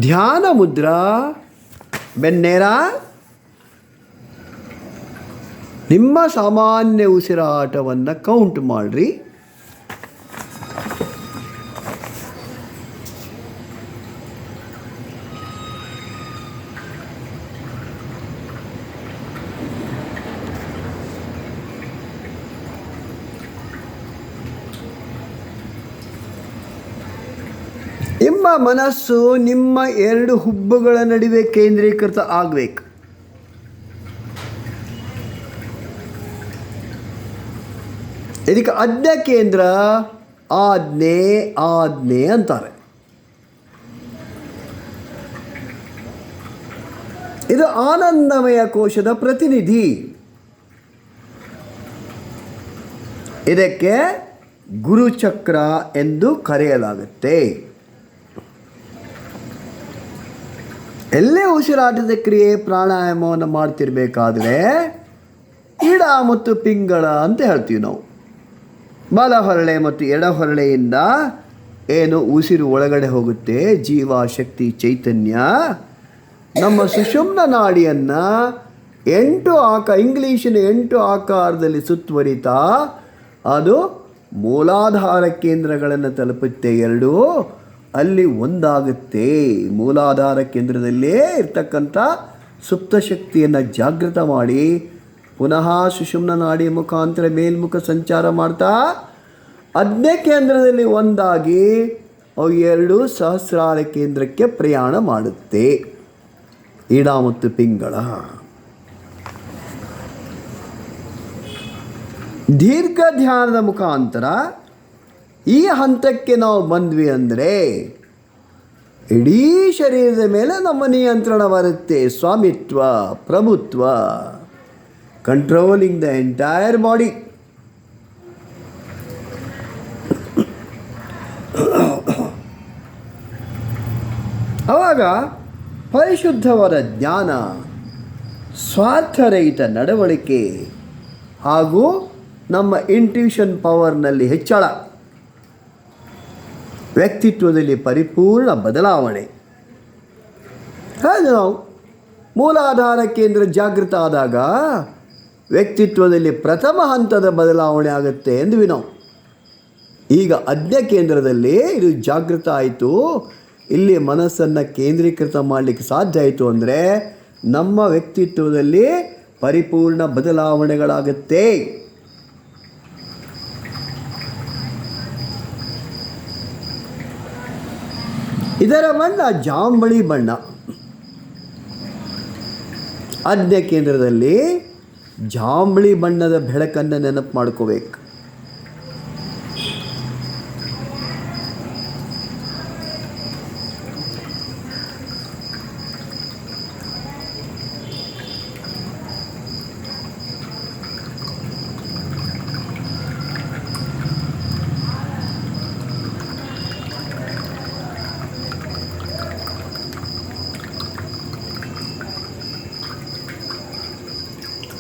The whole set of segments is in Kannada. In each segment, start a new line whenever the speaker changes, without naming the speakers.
ಧ್ಯಾನ ಮುದ್ರಾ ಬೆನ್ನೇರ ನಿಮ್ಮ ಸಾಮಾನ್ಯ ಉಸಿರಾಟವನ್ನು ಕೌಂಟ್ ಮಾಡಿರಿ. ನಿಮ್ಮ ಮನಸ್ಸು ನಿಮ್ಮ ಎರಡು ಹುಬ್ಬುಗಳ ನಡುವೆ ಕೇಂದ್ರೀಕೃತ ಆಗಬೇಕು. ಇದಕ್ಕೆ ಆಜ್ಞೆ ಕೇಂದ್ರ, ಆಜ್ಞೆ ಆಜ್ಞೆ ಅಂತಾರೆ. ಇದು ಆನಂದಮಯ ಕೋಶದ ಪ್ರತಿನಿಧಿ. ಇದಕ್ಕೆ ಗುರುಚಕ್ರ ಎಂದು ಕರೆಯಲಾಗುತ್ತೆ. ಎಲ್ಲೇ ಉಸಿರಾಟದ ಕ್ರಿಯೆ ಪ್ರಾಣಾಯಾಮವನ್ನು ಮಾಡ್ತಿರ್ಬೇಕಾದ್ರೆ ಇಡ ಮತ್ತು ಪಿಂಗಳ ಅಂತ ಹೇಳ್ತೀವಿ ನಾವು. ಬಲ ಹೊರಳೆ ಮತ್ತು ಎಡ ಹೊರಳೆಯಿಂದ ಏನು ಉಸಿರು ಒಳಗಡೆ ಹೋಗುತ್ತೆ, ಜೀವ ಶಕ್ತಿ ಚೈತನ್ಯ ನಮ್ಮ ಸುಷುಮ್ನ ನಾಡಿಯನ್ನು 8 ಇಂಗ್ಲೀಷಿನ 8 ಆಕಾರದಲ್ಲಿ ಸುತ್ತುವರಿತಾ ಅದು ಮೂಲಾಧಾರ ಕೇಂದ್ರಗಳನ್ನು ತಲುಪುತ್ತೆ. 2 ಅಲ್ಲಿ ಒಂದಾಗುತ್ತೆ. ಮೂಲಾಧಾರ ಕೇಂದ್ರದಲ್ಲೇ ಇರ್ತಕ್ಕಂಥ ಸುಪ್ತ ಶಕ್ತಿಯನ್ನು ಜಾಗೃತ ಮಾಡಿ ಪುನಃ ಸುಷುಮ್ನ ನಾಡಿ ಮುಖಾಂತರ ಮೇಲ್ಮುಖ ಸಂಚಾರ ಮಾಡ್ತಾ ಆಜ್ಞೆ ಕೇಂದ್ರದಲ್ಲಿ ಒಂದಾಗಿ ಅವು 2 ಸಹಸ್ರಾರ ಕೇಂದ್ರಕ್ಕೆ ಪ್ರಯಾಣ ಮಾಡುತ್ತೆ. ಇಡ ಮತ್ತು ಪಿಂಗಳ. ದೀರ್ಘ ಧ್ಯಾನದ ಮುಖಾಂತರ ಈ ಹಂತಕ್ಕೆ ನಾವು ಬಂದ್ವಿ ಅಂದರೆ ಇಡೀ ಶರೀರದ ಮೇಲೆ ನಮ್ಮ ನಿಯಂತ್ರಣ ಬರುತ್ತೆ. ಸ್ವಾಮಿತ್ವ, ಪ್ರಭುತ್ವ, ಕಂಟ್ರೋಲಿಂಗ್ ದ ಎಂಟೈರ್ ಬಾಡಿ. ಆವಾಗ ಪರಿಶುದ್ಧವಾದ ಜ್ಞಾನ, ಸ್ವಾರ್ಥರಹಿತ ನಡವಳಿಕೆ ಹಾಗೂ ನಮ್ಮ ಇಂಟ್ಯೂಷನ್ ಪವರ್ನಲ್ಲಿ ಹೆಚ್ಚಳ, ವ್ಯಕ್ತಿತ್ವದಲ್ಲಿ ಪರಿಪೂರ್ಣ ಬದಲಾವಣೆ. ಹಾಗೆ ನಾವು ಮೂಲಾಧಾರ ಕೇಂದ್ರ ಜಾಗೃತ ಆದಾಗ ವ್ಯಕ್ತಿತ್ವದಲ್ಲಿ ಪ್ರಥಮ ಹಂತದ ಬದಲಾವಣೆ ಆಗುತ್ತೆ ಎಂದ್ವಿ ನಾವು. ಈಗ ಆಜ್ಞೆ ಕೇಂದ್ರದಲ್ಲಿ ಇದು ಜಾಗೃತ ಆಯಿತು, ಇಲ್ಲಿ ಮನಸ್ಸನ್ನು ಕೇಂದ್ರೀಕೃತ ಮಾಡಲಿಕ್ಕೆ ಸಾಧ್ಯ ಆಯಿತು ಅಂದರೆ ನಮ್ಮ ವ್ಯಕ್ತಿತ್ವದಲ್ಲಿ ಪರಿಪೂರ್ಣ ಬದಲಾವಣೆಗಳಾಗುತ್ತೆ. ಇದರ ಬಣ್ಣ ಜಾಂಬಳಿ ಬಣ್ಣ. ಆಜ್ಞೆ ಕೇಂದ್ರದಲ್ಲಿ ಜಾಂಬಳಿ ಬಣ್ಣದ ಬೆಳಕನ್ನು ನೆನಪು ಮಾಡ್ಕೋಬೇಕು.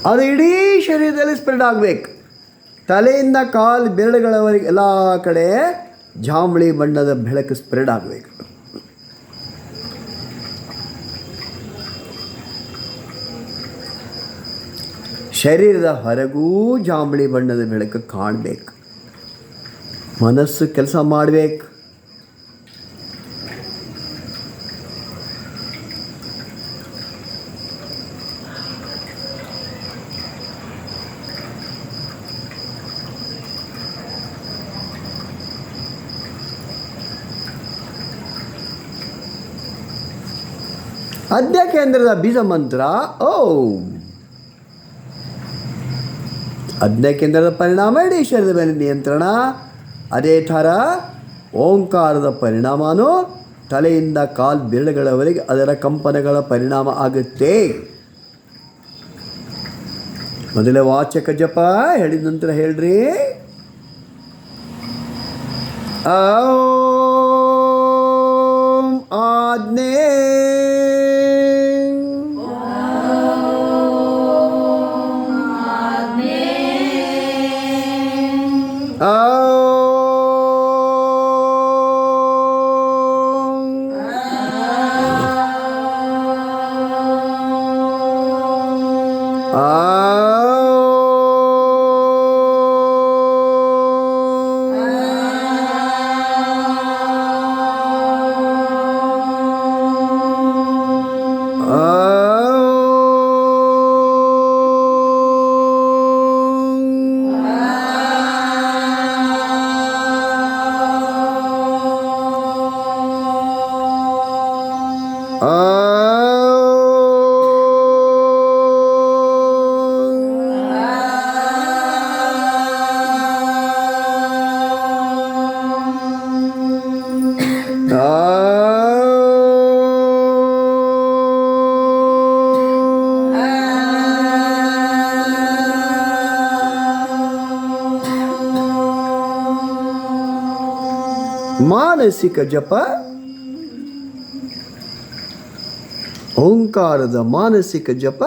ಅದು ಇಡೀ ಶರೀರದಲ್ಲಿ ಸ್ಪ್ರೆಡ್ ಆಗಬೇಕು. ತಲೆಯಿಂದ ಕಾಲು ಬೆರಳುಗಳವರೆಗೆ ಎಲ್ಲ ಕಡೆ ಜಾಂಬಳಿ ಬಣ್ಣದ ಬೆಳಕು ಸ್ಪ್ರೆಡ್ ಆಗಬೇಕು. ಶರೀರದ ಹೊರಗೂ ಜಾಂಬಳಿ ಬಣ್ಣದ ಬೆಳಕು ಕಾಣಬೇಕು. ಮನಸ್ಸು ಕೆಲಸ ಮಾಡಬೇಕು. ಆಜ್ಞೆ ಕೇಂದ್ರದ ಬೀಜ ಮಂತ್ರ ಓಂ. ಆಜ್ಞೆ ಕೇಂದ್ರದ ಪರಿಣಾಮ ಇಡೀ ಶರೀರದ ಮೇಲೆ ನಿಯಂತ್ರಣ. ಅದೇ ಥರ ಓಂಕಾರದ ಪರಿಣಾಮನೂ ತಲೆಯಿಂದ ಕಾಲು ಬೆರಳುಗಳವರೆಗೆ ಅದರ ಕಂಪನಗಳ ಪರಿಣಾಮ ಆಗುತ್ತೆ. ಮೊದಲೇ ವಾಚಕ ಜಪ ಹೇಳಿದ ನಂತರ ಹೇಳ್ರಿ ಓಂ ಆಜ್ಞೆ ಮಾನಸಿಕ ಜಪ, ಓಂಕಾರದ ಮಾನಸಿಕ ಜಪ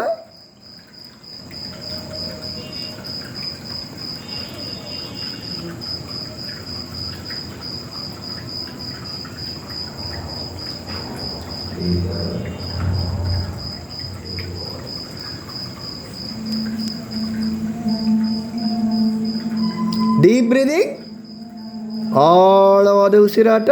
ಡೀಪ್ ಬ್ರೀದಿಂಗ್, ಆಳವಾದ ಉಸಿರಾಟ.